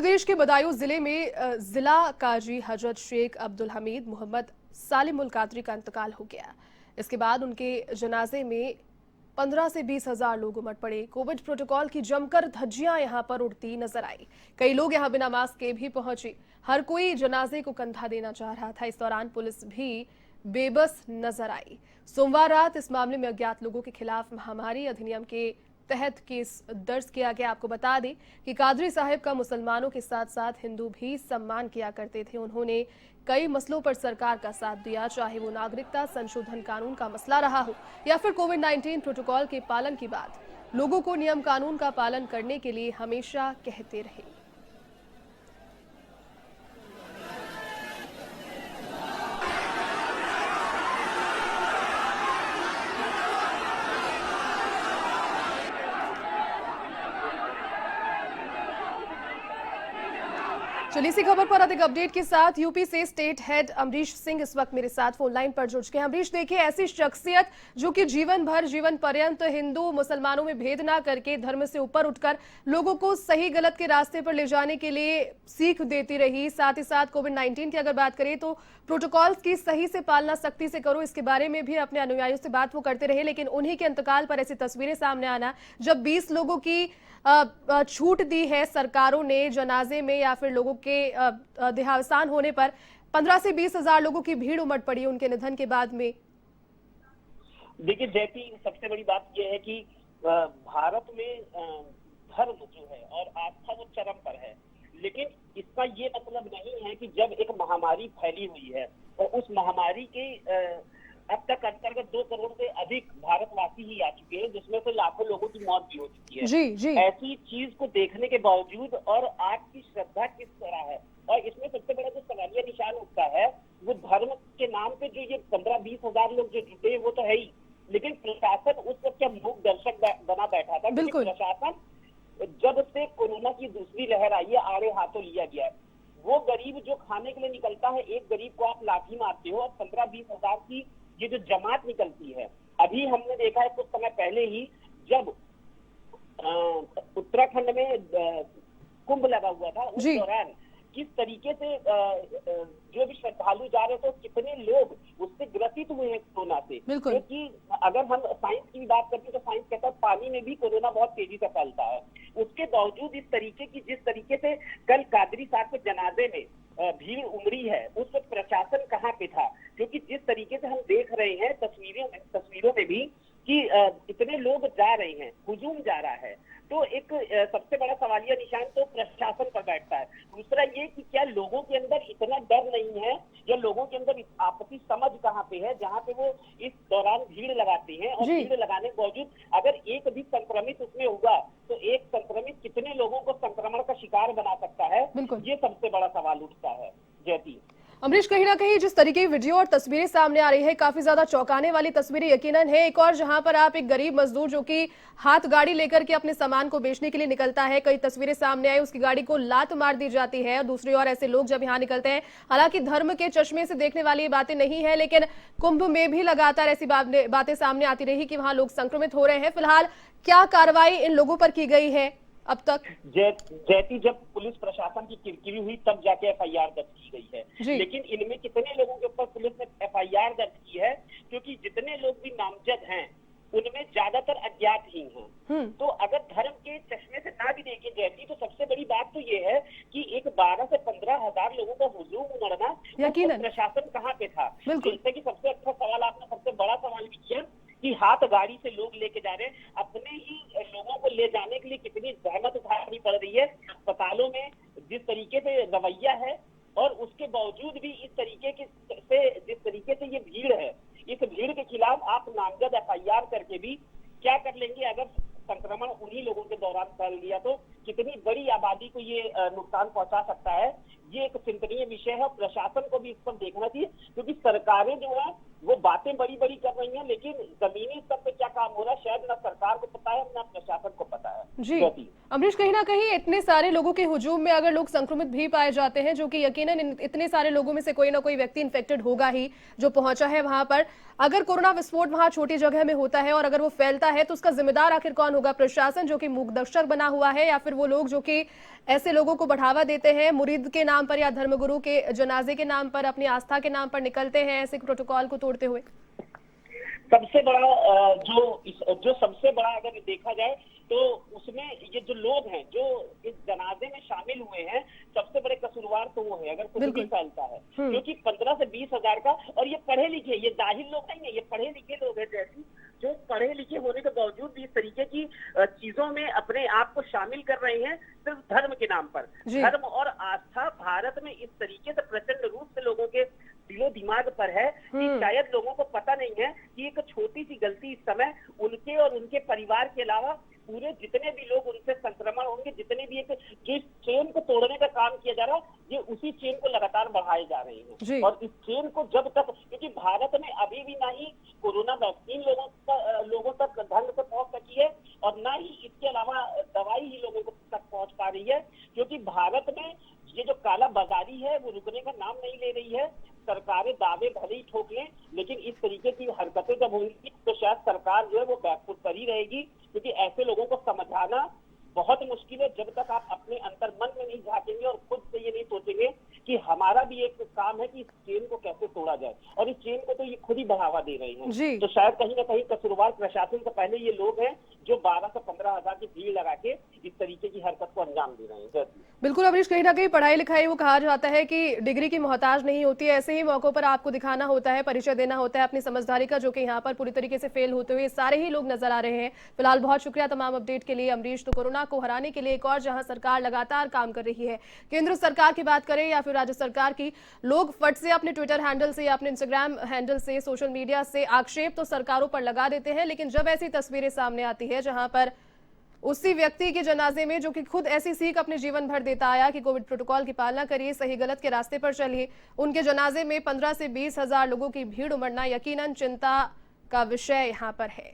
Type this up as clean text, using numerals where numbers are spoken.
प्रदेश के बदायूं जिले में जिला काजी हजरत शेख अब्दुल हमीद मोहम्मद सालिम उल कादरी का इंतकाल हो गया। इसके बाद उनके जनाजे में 15 से 20 हजार लोग उमड़ पड़े। कोविड प्रोटोकॉल की जमकर धज्जियां यहां पर उड़ती नजर आई। कई लोग यहां बिना मास्क के भी पहुंचे। हर कोई जनाजे को कंधा देना चाह रहा था। इस दौरान पुलिस भी बेबस नजर आई। सोमवार रात इस मामले में अज्ञात लोगों के खिलाफ महामारी अधिनियम के तहत केस दर्ज किया गया। आपको बता दें कि कादरी साहब का मुसलमानों के साथ साथ हिंदू भी सम्मान किया करते थे। उन्होंने कई मसलों पर सरकार का साथ दिया, चाहे वो नागरिकता संशोधन कानून का मसला रहा हो या फिर कोविड-19 प्रोटोकॉल के पालन की बात। लोगों को नियम कानून का पालन करने के लिए हमेशा कहते रहे। चलिए इसी खबर पर अधिक अपडेट के साथ यूपी से स्टेट हेड अमरीश सिंह इस वक्त मेरे साथ फोन लाइन पर जुड़ चुके हैं। अमरीश, देखिए, ऐसी शख्सियत जो कि जीवन पर्यंत हिंदू मुसलमानों में भेद ना करके धर्म से ऊपर उठकर लोगों को सही गलत के रास्ते पर ले जाने के लिए सीख देती रही। साथ ही साथ कोविड-19 की अगर बात करें तो प्रोटोकॉल्स की सही से पालना, सख्ती से करो, इसके बारे में भी अपने अनुयायियों से बात वो करते रहे। लेकिन उन्हीं के इंतकाल पर ऐसी तस्वीरें सामने आना, जब 20 लोगों की छूट दी है सरकारों ने जनाजे में या फिर लोगों के देहावसान होने पर 15 से 20 हजार लोगों की भीड़ उमड़ पड़ी उनके निधन के बाद में। देखिए जयती, सबसे बड़ी बात यह है कि भारत में धर्म जो है और आस्था वो चरम पर है, लेकिन इसका ये मतलब नहीं है कि जब एक महामारी फैली हुई है और उस महामारी के अब तक अंतर्गत 2 करोड़ से अधिक भारतवासी ही आ चुके हैं, जिसमें से लाखों लोगों की मौत भी हो चुकी है। जी। ऐसी चीज को देखने के बावजूद और आपकी श्रद्धा किस तरह है, और इसमें सबसे बड़ा जो सवालिया निशान उठता है वो धर्म के नाम पे जो ये 15-20 हजार लोग जो जुटे हैं वो तो है ही, लेकिन प्रशासन उस वक्त क्या मूक दर्शक बना बैठा था। बिल्कुल। प्रशासन जब से कोरोना की दूसरी लहर आई है आड़े हाथों लिया गया है। वो गरीब जो खाने के लिए निकलता है, एक गरीब को आप लाठी मारते हो और 15-20 हजार की ये जो जमात निकलती है। अभी हमने देखा है कुछ समय पहले ही जब उत्तराखंड में कुंभ लगा हुआ था, उस दौरान किस तरीके से जो भी श्रद्धालु जा रहे थे, कितने लोग उससे ग्रसित हुए हैं कोरोना से। क्योंकि अगर हम साइंस की बात करते हैं तो साइंस कहता है पानी में भी कोरोना बहुत तेजी से फैलता है। उसके बावजूद इस तरीके की, जिस तरीके से कल कादरी साहब के जनाजे में भीड़ उमड़ी है, उस वक्त प्रशासन कहाँ पे था? क्योंकि जिस तरीके से हम देख रहे हैं तस्वीरों में भी कि इतने लोग जा रहे हैं, हुजूम जा रहा है, तो एक सबसे बड़ा सवालिया निशान तो प्रशासन पर बैठता है। दूसरा ये कि क्या लोगों के अंदर इतना डर नहीं है या लोगों के अंदर आपसी समझ कहाँ पे है जहाँ पे वो इस दौरान भीड़ लगाते हैं, और भीड़ लगाने के बावजूद अगर एक भी संक्रमित उसमें हुआ तो एक संक्रमित कितने लोगों को संक्रमण का शिकार बना सकता है, ये सबसे बड़ा सवाल उठता है। जयती, अमरीश, कहीं ना कहीं जिस तरीके की वीडियो और तस्वीरें सामने आ रही है, काफी ज्यादा चौंकाने वाली तस्वीरें यकीनन है। एक और जहां पर आप एक गरीब मजदूर जो कि हाथ गाड़ी लेकर के अपने सामान को बेचने के लिए निकलता है, कई तस्वीरें सामने आई, उसकी गाड़ी को लात मार दी जाती है। और दूसरी ओर ऐसे लोग जब यहाँ निकलते हैं, हालांकि धर्म के चश्मे से देखने वाली बातें नहीं है, लेकिन कुंभ में भी लगातार ऐसी बातें सामने आती रही कि वहां लोग संक्रमित हो रहे हैं। फिलहाल क्या कार्रवाई इन लोगों पर की गई है अब तक? जयती, जब पुलिस प्रशासन की किरकिरी हुई तब जाके FIR दर्ज की गई है, लेकिन इनमें कितने लोगों के ऊपर पुलिस ने FIR दर्ज की है? क्योंकि जितने लोग भी नामजद हैं उनमें ज्यादातर अज्ञात ही हैं। तो अगर धर्म के चश्मे से ना भी देखे जयती, तो सबसे बड़ी बात तो ये है कि एक 12 से 15 हजार लोगों का हुजूम उमड़ना, तो प्रशासन कहाँ पे था? जैसे कि सबसे अच्छा सवाल आपने, सबसे बड़ा सवाल भी किया कि हाथ गाड़ी से लोग लेके जा रहे हैं, अपने ही लोगों को ले जाने के लिए कितनी जहमत उठानी पड़ रही है। अस्पतालों में जिस तरीके से रवैया है, और उसके बावजूद भी इस तरीके जिस तरीके से ये भीड़ है, इस भीड़ के खिलाफ आप नामजद FIR करके भी क्या कर लेंगे? अगर संक्रमण उन्हीं लोगों के दौरान फैल गया तो कितनी बड़ी आबादी को ये नुकसान पहुंचा सकता है, ये एक चिंतनीय विषय है। प्रशासन को भी इस पर देखना चाहिए, क्योंकि सरकारें जो है वो बातें बड़ी बड़ी कर रही हैं, लेकिन जमीनी स्तर पे क्या काम हो रहा है शायद ना सरकार को पता है ना प्रशासन को पता है। जी अमरीश, कहीं ना कहीं इतने सारे लोगों के हुजूम में अगर लोग संक्रमित भी पाए जाते हैं, जो कि यकीनन इतने सारे लोगों में से कोई ना कोई व्यक्ति इन्फेक्टेड होगा ही जो पहुंचा है वहां पर, अगर कोरोना विस्फोट वहां छोटी जगह में होता है और अगर वो फैलता है तो उसका जिम्मेदार आखिर कौन होगा? प्रशासन जो कि मूकदर्शक बना हुआ है, या फिर वो लोग जो कि ऐसे लोगों को बढ़ावा देते हैं मुरीद के नाम पर या धर्मगुरु के जनाजे के नाम पर, अपनी आस्था के नाम पर निकलते हैं ऐसे प्रोटोकॉल को तोड़ते हुए? सबसे बड़ा जो सबसे बड़ा अगर देखा जाए तो उसमें ये जो लोग हैं जो इस जनाजे में शामिल हुए हैं, सबसे बड़े कसूरवार तो वो है अगर कुछ भी फैलता है, क्योंकि 15 से 20 हजार का, और ये पढ़े लिखे, ये जाहिल लोग नहीं है, ये पढ़े लिखे लोग हैं, जैसे जो पढ़े लिखे होने के बावजूद भी इस तरीके की चीजों में अपने आप को शामिल कर रहे हैं सिर्फ धर्म के नाम पर। धर्म और आस्था भारत में इस तरीके से प्रचंड रूप से लोगों के दिलो दिमाग पर है कि शायद लोगों को पता नहीं है कि एक छोटी सी गलती इस समय उनके और उनके परिवार के अलावा पूरे जितने भी लोग उनसे संक्रमण होंगे, जितने भी जो इस चेन को तोड़ने का काम किया जा रहा है, ये उसी चेन को लगातार बढ़ाए जा रहे हैं। और इस चेन को जब तक, क्योंकि भारत में अभी भी ना ही कोरोना वैक्सीन लोगों तक ढंग से पहुंच सकी है और ना ही इसके अलावा दवाई ही लोगों तक पहुंच पा रही है, क्योंकि भारत में ये जो काला बाजारी है वो रुकने का नाम नहीं ले रही है। सरकारें दावे भले ही ठोक लें, लेकिन इस तरीके की हरकतें जब होंगी तो शायद सरकार जो है वो बैकफुट पर ही रहेगी, क्योंकि ऐसे लोगों को समझाना बहुत मुश्किल है जब तक आप अपने अंतर मन में नहीं झांकेंगे और खुद से ये नहीं सोचेंगे कि हमारा भी एक काम है कि इस चेन को कैसे तोड़ा जाए, और इस चेन को तो ये खुद ही बढ़ावा दे रहे हैं। तो शायद कहीं ना कहीं कसूरवार प्रशासन से पहले ये लोग हैं जो 12 से 15 हजार की भीड़ लगा के इस तरीके की हरकत को अंजाम दे रहे हैं। बिल्कुल अमरीश, कहीं ना कहीं पढ़ाई लिखाई, वो कहा जाता है कि डिग्री की मोहताज नहीं होती है, ऐसे ही मौकों पर आपको दिखाना होता है, परिचय देना होता है अपनी समझदारी का, जो कि यहाँ पर पूरी तरीके से फेल होते हुए सारे ही लोग नजर आ रहे हैं। फिलहाल बहुत शुक्रिया तमाम अपडेट के लिए अमरीश। तो कोरोना को हराने के लिए एक और जहां सरकार लगातार काम कर रही है, केंद्र सरकार की बात करें या फिर राज्य सरकार की, लोग फट से अपने ट्विटर हैंडल से या अपने इंस्टाग्राम हैंडल से, सोशल मीडिया से आक्षेप तो सरकारों पर लगा देते हैं, लेकिन जब ऐसी तस्वीरें सामने आती है जहां पर उसी व्यक्ति के जनाजे में जो कि खुद ऐसी सीख अपने जीवन भर देता आया कि कोविड प्रोटोकॉल की पालना करिए, सही गलत के रास्ते पर चलिए, उनके जनाजे में 15 से 20 हजार लोगों की भीड़ उमड़ना यकीनन चिंता का विषय यहां पर है।